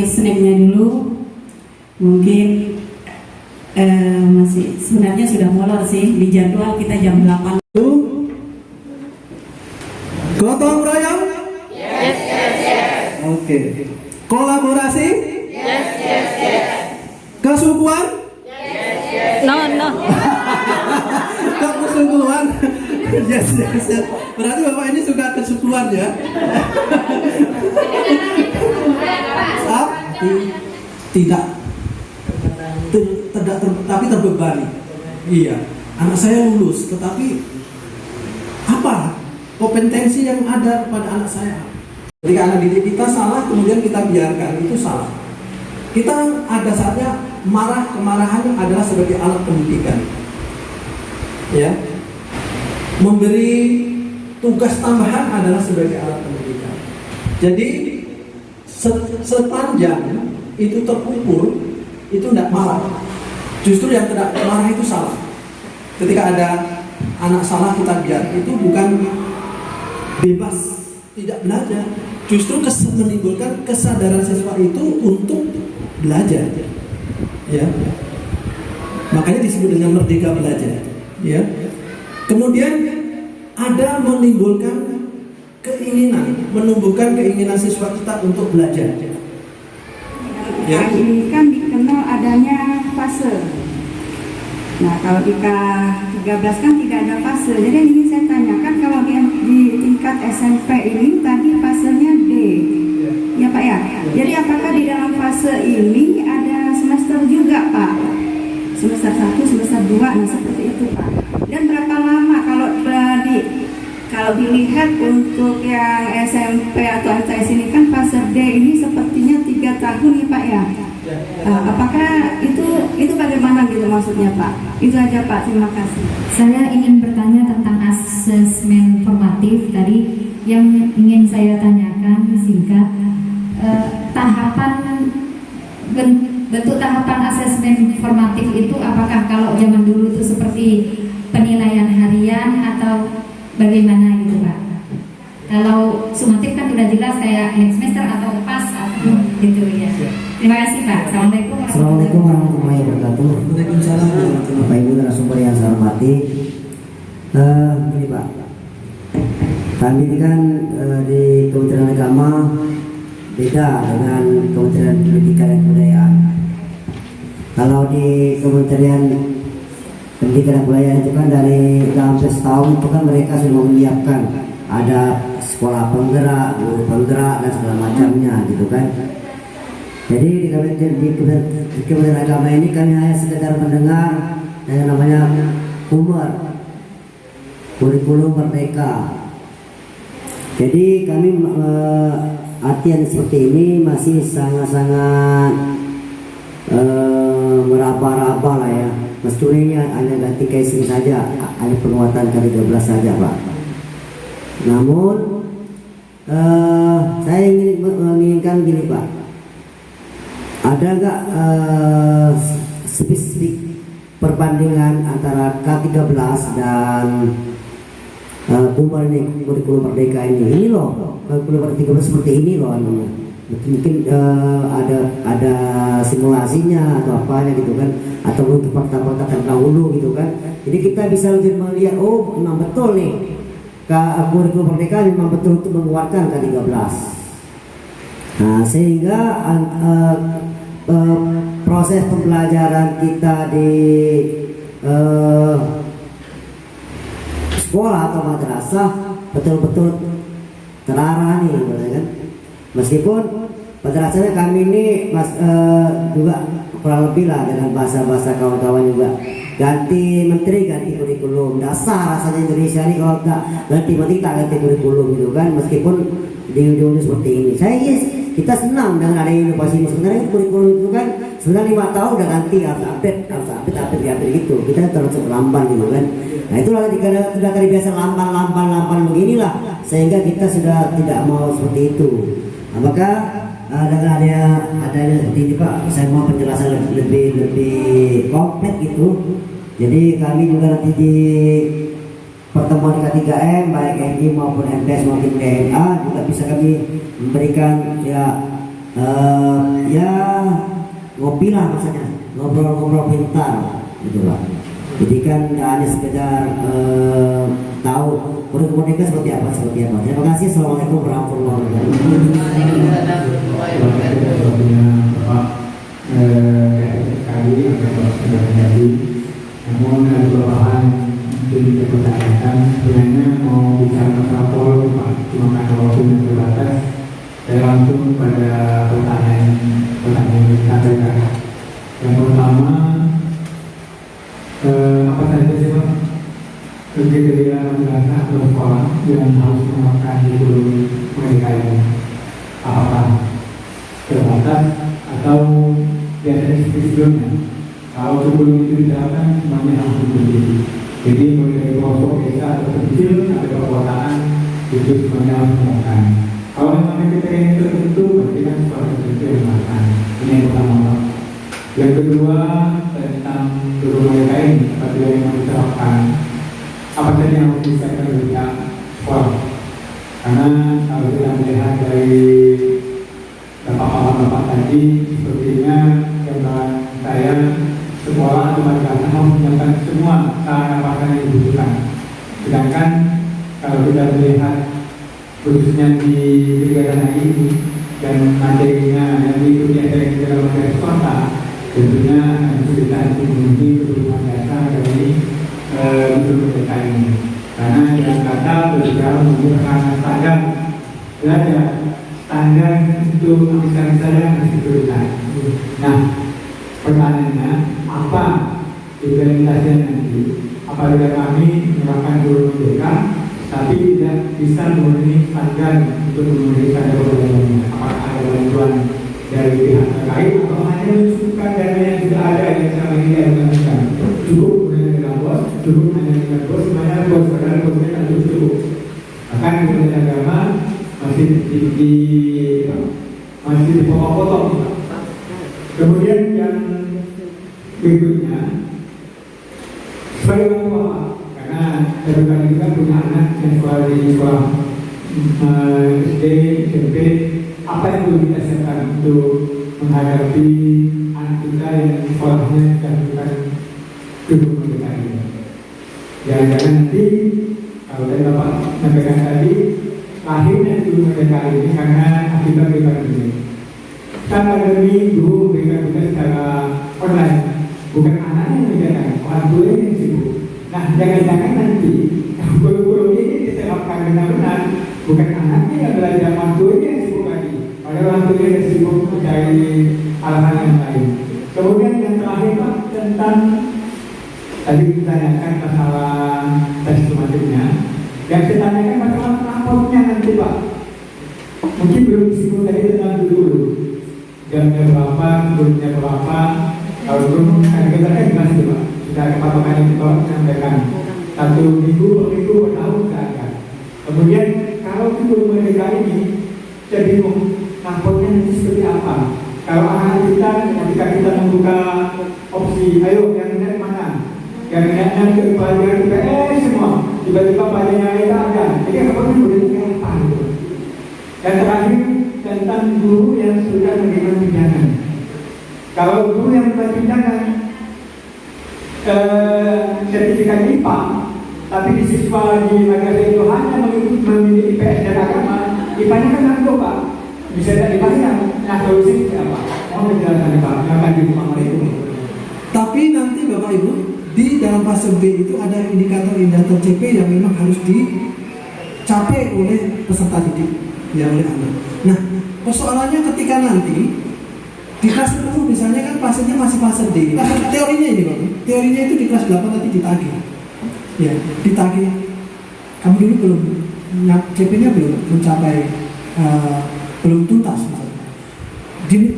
Snacknya dulu, mungkin masih sebenarnya sudah molor sih, di jadwal kita jam 8. Gotong royong? Yes, yes, yes. Oke. Kolaborasi? Yes, yes, yes. Kesukuan? Yes, yes. No. Kesukuan? Yes, yes, yes. Berarti Bapak ini suka kesukuan ya? Tidak tapi terbebani. Iya, anak saya lulus, tetapi apa kompetensi yang ada pada anak saya? Ketika anak didik kita salah, kemudian kita biarkan, itu salah. Kita ada saatnya kemarahan adalah sebagai alat pendidikan. Ya, memberi tugas tambahan adalah sebagai alat pendidikan. Jadi sepanjang itu terukur, itu tidak marah. Justru yang tidak marah itu salah. Ketika ada anak salah kita biar, itu bukan bebas tidak belajar, justru menimbulkan kesadaran siswa itu untuk belajar, ya. Makanya disebut dengan merdeka belajar, ya. Kemudian ada menimbulkan keinginan, menumbuhkan keinginan siswa kita untuk belajar. Ya. Ini kan dikenal adanya fase. Nah, kalau di K13 kan tidak ada fase. Jadi ini saya tanyakan, kalau di tingkat SMP ini tadi fasenya D. Ya Pak ya. Jadi apakah di dalam fase ini ada semester juga Pak? Semester 1, semester 2, nah seperti itu Pak. Dan berapa lama kalau dilihat untuk yang SMP atau MTS ini kan fase D ini sepertinya 3 tahun ya Pak ya? Apakah itu bagaimana gitu maksudnya Pak? Itu aja Pak, terima kasih. Saya ingin bertanya tentang asesmen formatif tadi. Yang ingin saya tanyakan singkat, bentuk tahapan asesmen formatif itu apakah kalau zaman dulu itu seperti penilaian harian atau bagaimana gitu Pak? Kalau sumatif kan udah jelas kayak next semester atau pas atau gitu ya. Terima kasih Pak. Assalamualaikum warahmatullahi wabarakatuh. Waalaikumsalam warahmatullahi Bapak Ibu narasumber yang saya hormati. Ini Pak, kami ini kan di Kementerian Agama beda dengan Kementerian Pendidikan dan Kebudayaan. Kalau di Kementerian Pendidikan dan Kebudayaan itu kan dari hampir setahun itu kan mereka sudah menyiapkan ada sekolah penggerak, guru penggerak dan segala macamnya gitu kan. Jadi di Kementerian Agama ini kami hanya sekedar mendengar yang namanya KUMER, kurikulum merdeka. Jadi kami artian seperti ini masih sangat-sangat meraba-raba lah ya. Mestinya hanya ganti casing saja, hanya penguatan K13 saja Pak. Namun saya menginginkan gini Pak, ada nggak spesifik perbandingan antara K13 dan kurikulum merdeka ini loh, kurikulum merdeka seperti ini loh, mungkin ada simulasinya atau apanya gitu kan, atau untuk fakta-fakta terdahulu gitu kan. Jadi kita bisa lebih melihat, oh memang betul nih kurikulum merdeka memang betul untuk menguatkan K13. Nah sehingga proses pembelajaran kita di sekolah atau madrasah betul-betul terarah nih, kan? Meskipun pada dasarnya kami ini juga kurang lebih lah dengan bahasa-bahasa kawan-kawan juga ganti menteri, ganti kurikulum. Dasar rasanya Indonesia ini kalau tak ganti menteri tak ganti kurikulum gitu kan. Meskipun di ujungnya seperti ini. Kita senang dengan ada inovasi ini. Sebenarnya kurikulum itu kan sebenarnya 5 tahun udah ganti, harus update gitu. Kita terus lamban gitu kan. Nah itulah ketika sudah terbiasa lamban beginilah, sehingga kita sudah tidak mau seperti itu. Nah, maka dengan adanya seperti ini Pak, saya mau penjelasan lebih komplit gitu. Jadi kami juga nanti di pertemuan K3M baik MI maupun MTS maupun DNA juga bisa kami memberikan ya ngopi lah misalnya, ngobrol pintar gitu Pak. Jadi kan hanya sekedar tahu kurikulum merdeka seperti apa. Terima kasih. Assalamualaikum warahmatullahi wabarakatuh. Sekali sudah terjadi. Namun ada beberapa hal yang kita pertanyakan. Sebenarnya mau bicara masalah pola Pak, cuma karena waktunya terbatas, saya langsung pada pertanyaan yang disampaikan. Yang pertama, apa saja sih Pak kriteria madrasah atau sekolah yang harus menerapkan kurikulum mereka ini? Apakah terbatas atau biasanya sebelumnya? Kalau sebelum itu diterapkan semuanya harus diikuti. Jadi mulai dari kelompok desa atau kecil ada perkotaan itu semuanya harus dilakukan. Kalau memang kriteria tertentu berarti kan sekolah tertentu yang dilakukan. Ini yang pertama Pak. Yang kedua tentang guru mereka ini apabila yang diterapkan apa saja yang harus disiapkan dari sekolah. Karena kalau kita melihat melihat dari bapak-bapak tadi, sepertinya gambaran saya sekolah atau madrasah menyiapkan semua sarana prasarana yang dibutuhkan. Sedangkan kalau kita melihat khususnya di kegiatan hari ini dan materinya yang diikuti adalah di dalam madrasah swasta, tentunya kesulitan untuk memenuhi kebutuhan dasar dari guru mereka ini. Karena dalam kata berbicara menggunakan standar belajar, standar untuk aplikasi saja masih prioritas. Nah, pertanyaannya apa implementasinya nanti? Apabila kami menerapkan guru mereka tapi tidak bisa memenuhi standar untuk memenuhi standar pembelajarannya, apakah ada bantuan dari pihak terkait atau hanya mencukupkan dana yang sudah ada yang selama ini dilakukan? Cukup hanya dengan bos, cukup hanya dengan bos, semuanya bos padahal bosnya kan cukup. Bahkan Kementerian Agama masih dipotong-potong. Kemudian yang berikutnya, sebagai orang tua, karena dari kita punya anak yang sekolah di sekolah SD, SMP, apa yang perlu kita siapkan untuk menghadapi anak kita yang sekolahnya bukan gedung merdeka ini? Jangan-jangan nanti kalau tadi Bapak sampaikan tadi, lahirnya gedung merdeka ini karena akibat pandemi. Kan pandemi dulu memberikan tugas secara online, bukan anaknya yang menjaga, orang tuanya yang sibuk. Nah, jangan-jangan nanti guru-guru ini diterapkan benar-benar, bukan anaknya yang belajar, orang tuanya yang sibuk lagi. Padahal orang tuanya yang sibuk mencari hal-hal yang lain. Kemudian yang terakhir Pak, tentang tadi ditanyakan masalah tes sistematiknya. Yang saya tanyakan masalah raportnya nanti Pak. Mungkin belum disebut tadi tentang dulu. Jamnya berapa, gurunya berapa, kalau belum kan kita kan jelas itu Pak. Sudah ada patokan yang kita sampaikan. 1 minggu per minggu per tahun sudah ada. Kemudian kalau guru mereka ini saya bingung raportnya nanti seperti apa. Kalau anak kita ketika kita membuka opsi, ayo yang minat mana? Yang minatnya ke pelajaran IPS semua, tiba-tiba pelajaran kita ada. Jadi raportnya boleh apa gitu. Dan terakhir tentang guru yang sudah menerima pinjangan. Kalau guru yang menerima pinjangan sertifikat IPA, tapi di siswa di madrasah itu hanya memiliki IPS dan agama, IPA-nya kan nanggung Pak, bisa tidak dibayar. Nah, solusi apa? Mau menjelaskan Pak, akan dibuka itu. Tapi nanti Bapak Ibu di dalam fase B itu ada indikator CP yang memang harus dicapai oleh peserta didik, ya oleh anak. Nah, persoalannya ketika nanti di kelas 10 misalnya kan fasenya masih fase D. Nah, teorinya ini Bapak, teorinya itu di kelas 8 nanti ditagih. Ya, ditagih. Kamu dulu belum CP-nya belum mencapai belum tuntas misalnya.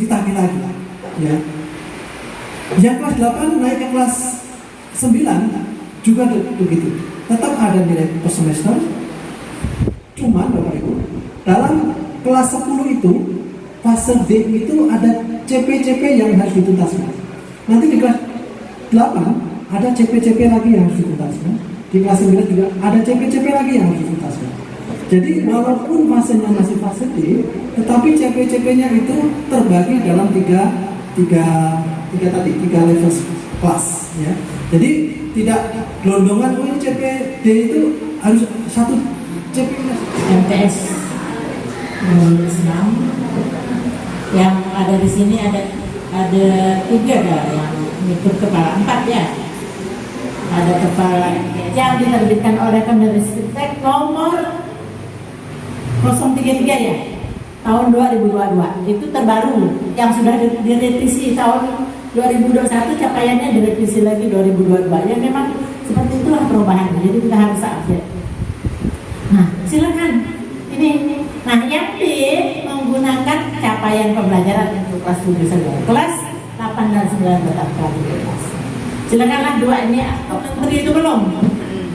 Ditagih lagi. Ya. Yang kelas 8 naik ke kelas 9 juga begitu. Tetap ada nilai per semester. Cuman Bapak Ibu, dalam kelas 10 itu fase D itu ada CP-CP yang harus dituntaskan. Nanti di kelas 8 ada CP-CP lagi yang harus dituntaskan. Di kelas 9 juga ada CP-CP lagi yang harus dituntaskan. Jadi walaupun fasenya masih fase D, tetapi CP-CP-nya itu terbagi dalam tiga level kelas. Ya. Jadi tidak gelondongan, oh CP D itu harus satu CP. MTS 6 yang ada di sini ada 3 yang ikut kepala 4 ya. Ada kepala yang diterbitkan oleh Kemenristek nomor 033 ya tahun 2022 itu terbaru yang sudah direvisi tahun 2021, capaiannya direvisi lagi 2022 yang memang seperti itulah perubahannya, jadi kita harus update. Nah silakan ini. Nah yang B menggunakan capaian pembelajaran untuk kelas 7 saja, kelas 8 dan 9 tetap kelas. Silakanlah 2 ini atau menteri itu belum.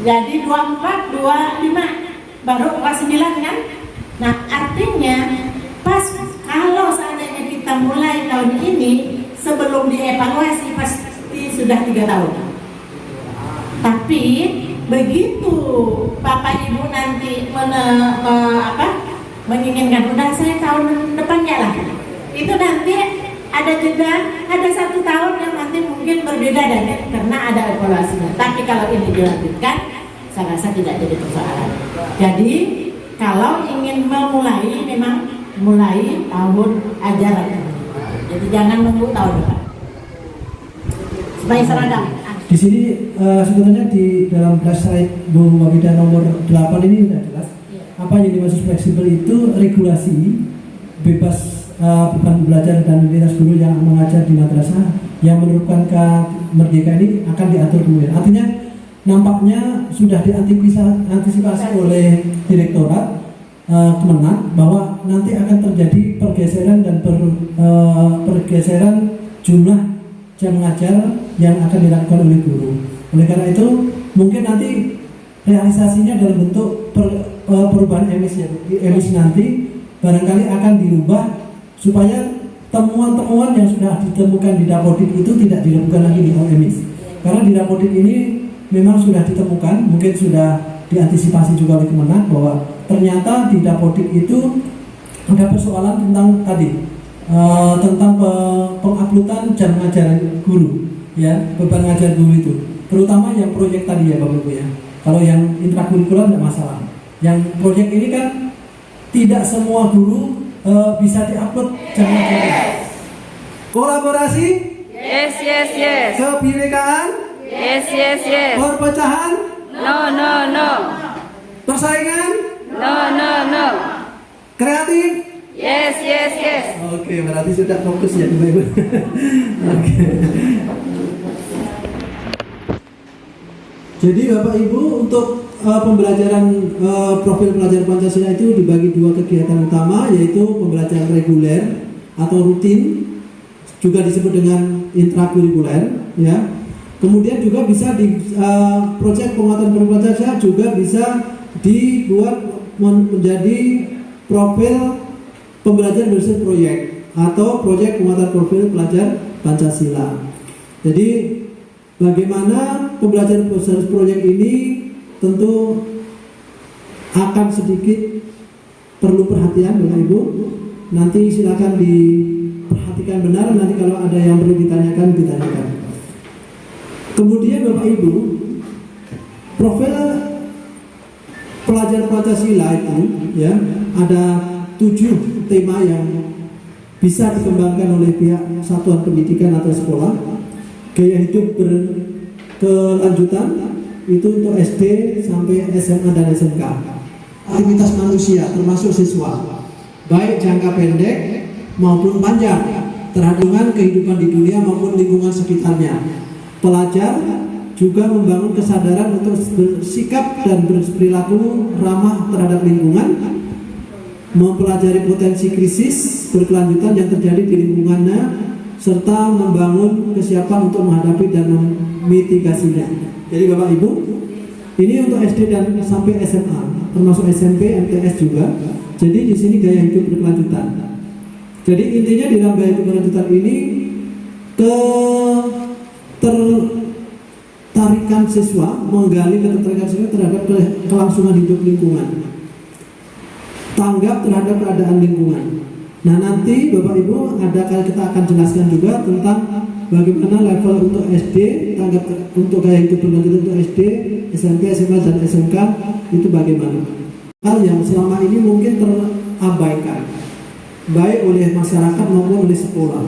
Jadi 24, 25 baru kelas 9 kan? Nah artinya pas kalau seandainya kita mulai tahun ini sebelum dievaluasi pasti sudah 3 tahun. Tapi begitu Bapak Ibu nanti menginginkan udah saya tahun depannya lah. Itu nanti ada jeda, ada 1 tahun yang nanti mungkin berbeda dan karena ada evaluasinya. Tapi kalau ini dilanjutkan, saya rasa tidak jadi persoalan. Jadi kalau ingin memulai, memang mulai tahun ajaran. Jadi jangan nunggu tahun depan. Supaya seragam. Di sini sebenarnya di dalam draft slide Bu Wabida nomor 8 ini sudah jelas. Apa yang dimaksud fleksibel itu regulasi bebas beban belajar dan mobilitas guru yang mengajar di madrasah yang menerapkan kemerdekaan ini akan diatur kemudian. Artinya nampaknya sudah diantisipasi oleh Direktorat Kemenag bahwa nanti akan terjadi pergeseran dan pergeseran jumlah jam mengajar yang akan dilakukan oleh guru. Oleh karena itu mungkin nanti realisasinya dalam bentuk perubahan emisi nanti barangkali akan dirubah supaya temuan-temuan yang sudah ditemukan di Dapodik itu tidak dilakukan lagi di OMIS. Karena di Dapodik ini memang sudah ditemukan, mungkin sudah diantisipasi juga oleh Kemenag bahwa ternyata di Dapodik itu ada persoalan tentang tadi tentang penguploadan jam mengajar guru, ya, beban ngajar guru itu, terutama yang proyek tadi ya Bapak Ibu ya. Kalau yang intrakurikuler tidak masalah. Yang proyek ini kan tidak semua guru bisa diupload jam mengajarnya. Kolaborasi? Yes, yes, yes. Kebinekaan? Yes, yes, yes. Perpecahan? No, no, no. Persaingan? No, no, no. Kreatif? Yes, yes, yes. Oke, berarti sudah fokus ya Bapak Ibu. Oke. Jadi Bapak Ibu untuk pembelajaran profil pelajar Pancasila itu dibagi 2 kegiatan utama, yaitu pembelajaran reguler atau rutin, juga disebut dengan intrakurikuler, ya. Kemudian juga bisa di proyek penguatan Pancasila juga bisa dibuat menjadi profil pembelajaran berbasis proyek atau proyek penguatan profil pelajar Pancasila. Jadi bagaimana pembelajaran berbasis proyek ini tentu akan sedikit perlu perhatian Bapak Ibu. Nanti silakan diperhatikan benar, nanti kalau ada yang perlu ditanyakan. Kemudian Bapak Ibu, profil pelajar Pancasila itu ya ada 7 tema yang bisa dikembangkan oleh pihak satuan pendidikan atau sekolah. Gaya hidup berkelanjutan itu untuk SD sampai SMA dan SMK. Aktivitas manusia termasuk siswa, baik jangka pendek maupun panjang, terhadap kehidupan di dunia maupun lingkungan sekitarnya. Pelajar juga membangun kesadaran untuk bersikap dan berperilaku ramah terhadap lingkungan, mempelajari potensi krisis berkelanjutan yang terjadi di lingkungannya, serta membangun kesiapan untuk menghadapi dan memitigasinya. Jadi Bapak Ibu, ini untuk SD dan sampai SMA, termasuk SMP, MTS juga. Jadi di sini gaya hidup berkelanjutan. Jadi intinya di dalam gaya hidup berkelanjutan ini ketertarikan siswa, menggali ketertarikan siswa terhadap kelangsungan hidup lingkungan, tanggap terhadap keadaan lingkungan. Nah nanti Bapak Ibu kita akan jelaskan juga tentang bagaimana level untuk SD, tanggap untuk gaya hidup berkelanjutan untuk SD, SMP, SMA dan SMK itu bagaimana. Hal yang selama ini mungkin terabaikan baik oleh masyarakat maupun oleh sekolah.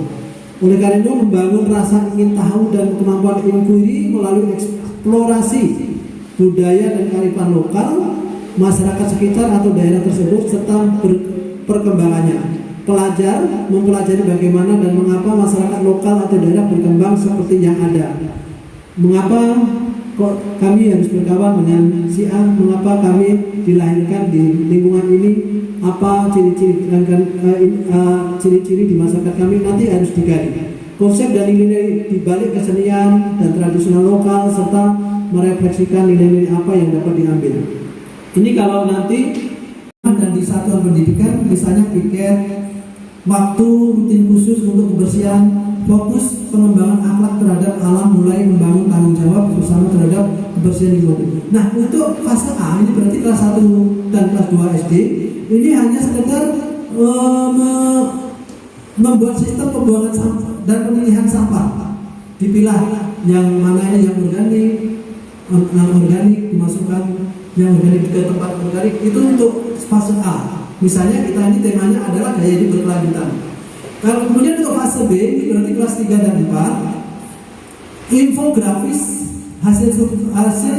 Oleh karena itu membangun rasa ingin tahu dan kemampuan inquiry melalui eksplorasi budaya dan kearifan lokal masyarakat sekitar atau daerah tersebut serta perkembangannya. Pelajar mempelajari bagaimana dan mengapa masyarakat lokal atau daerah berkembang seperti yang ada. Mengapa kok kami harus berkawan dengan si A, mengapa kami dilahirkan di lingkungan ini, apa ciri-ciri di masyarakat kami, nanti harus digali. Konsep dan nilai di balik kesenian dan tradisional lokal serta merefleksikan nilai-nilai apa yang dapat diambil. Ini kalau nanti dan di satuan pendidikan misalnya piket waktu rutin khusus untuk kebersihan, fokus pengembangan akhlak terhadap alam, mulai membangun tanggung jawab bersama terhadap kebersihan lingkungan. Nah untuk fase A ini berarti kelas 1 dan kelas 2 SD ini hanya sekedar membuat sistem pembuangan sampah dan pemilihan sampah. Dipilah yang mana yang organik, dimasukkan yang organik ke tempat organik, itu untuk fase A. Misalnya kita ini temanya adalah gaya hidup berkelanjutan. Kalau kemudian untuk fase B, ini berarti kelas 3 dan 4, infografis hasil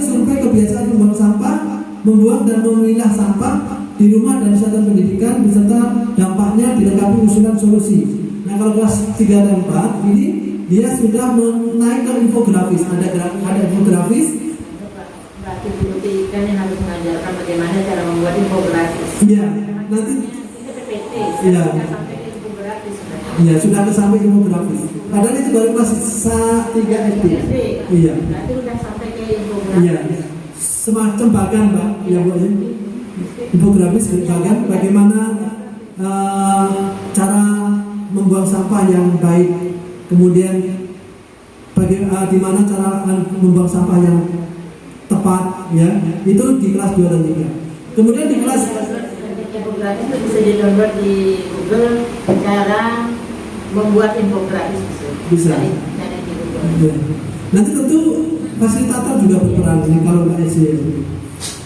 survei kebiasaan membuang sampah, membuang dan memilah sampah di rumah dan satuan pendidikan beserta dampaknya dilengkapi usulan solusi. Nah, kalau kelas 3 dan 4 ini dia sudah menaik ke infografis, ada infografis. Berarti guru TIK yang harus mengajarkan bagaimana cara membuat infografis. Iya, nanti Ini PPT, iya. sudah sampai ke infografis. Iya, sudah sampai infografis. Padahal itu baru kelas 3 SD. Iya. Berarti sudah sampai ke infografis. Iya. Semacam bagan, Mbak. Ya, Bu. Infografis bagan bagaimana cara membuang sampah yang baik. Kemudian di mana cara membuang sampah yang tepat, ya. Itu di kelas 2 dan 3. Kemudian di kelas infografis itu bisa di-download di Google, cara membuat infografis Bisa. Cari di Google. ya. Nanti tentu fasilitator juga berperan ini kalau nggak SC.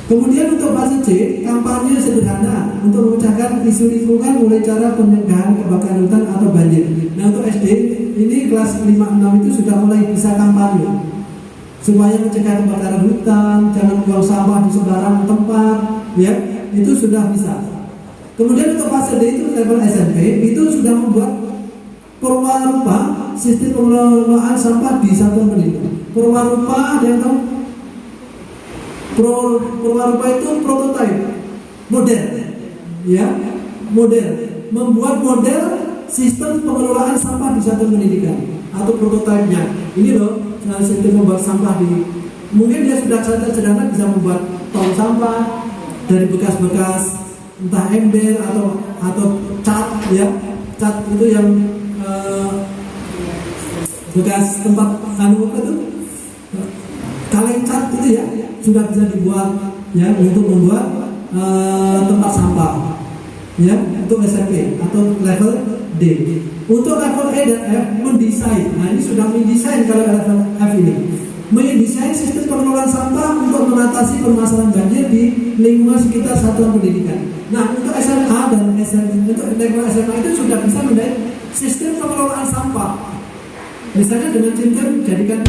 Kemudian untuk fase C, kampanye sederhana untuk memecahkan isu lingkungan mulai cara pencegahan kebakaran hutan atau banjir. Nah, untuk SD ini kelas 5-6 itu sudah mulai bisa kampanye supaya mencegah kebakaran hutan, jangan buang sampah di sembarang tempat, ya, itu sudah bisa. Kemudian untuk fase D itu level SMP itu sudah membuat perwarupa sistem pengelolaan sampah di satuan pendidikan. Perwarupa ada yang tahu? Perwarupa itu prototipe, model, ya, model, membuat model sistem pengelolaan sampah di satuan pendidikan atau prototipenya. Ini loh sistem membuat sampah di, mungkin dia sudah sederhana bisa membuat tong sampah dari bekas-bekas entah ember atau cat, ya, cat itu yang bekas tempat apa itu kaleng cat itu, ya, sudah bisa dibuat, ya, untuk membuat tempat sampah, ya, untuk SMP atau level D. Untuk level E dan F mendesain. Nah, ini sudah mendesain kalau level F ini. Mendesain sistem pengelolaan sampah untuk mengatasi permasalahan banjir di lingkungan sekitar satuan pendidikan. Nah, untuk SMA dan untuk level SMA itu sudah bisa mendesain sistem pengelolaan sampah. Misalnya dengan cincin jadikan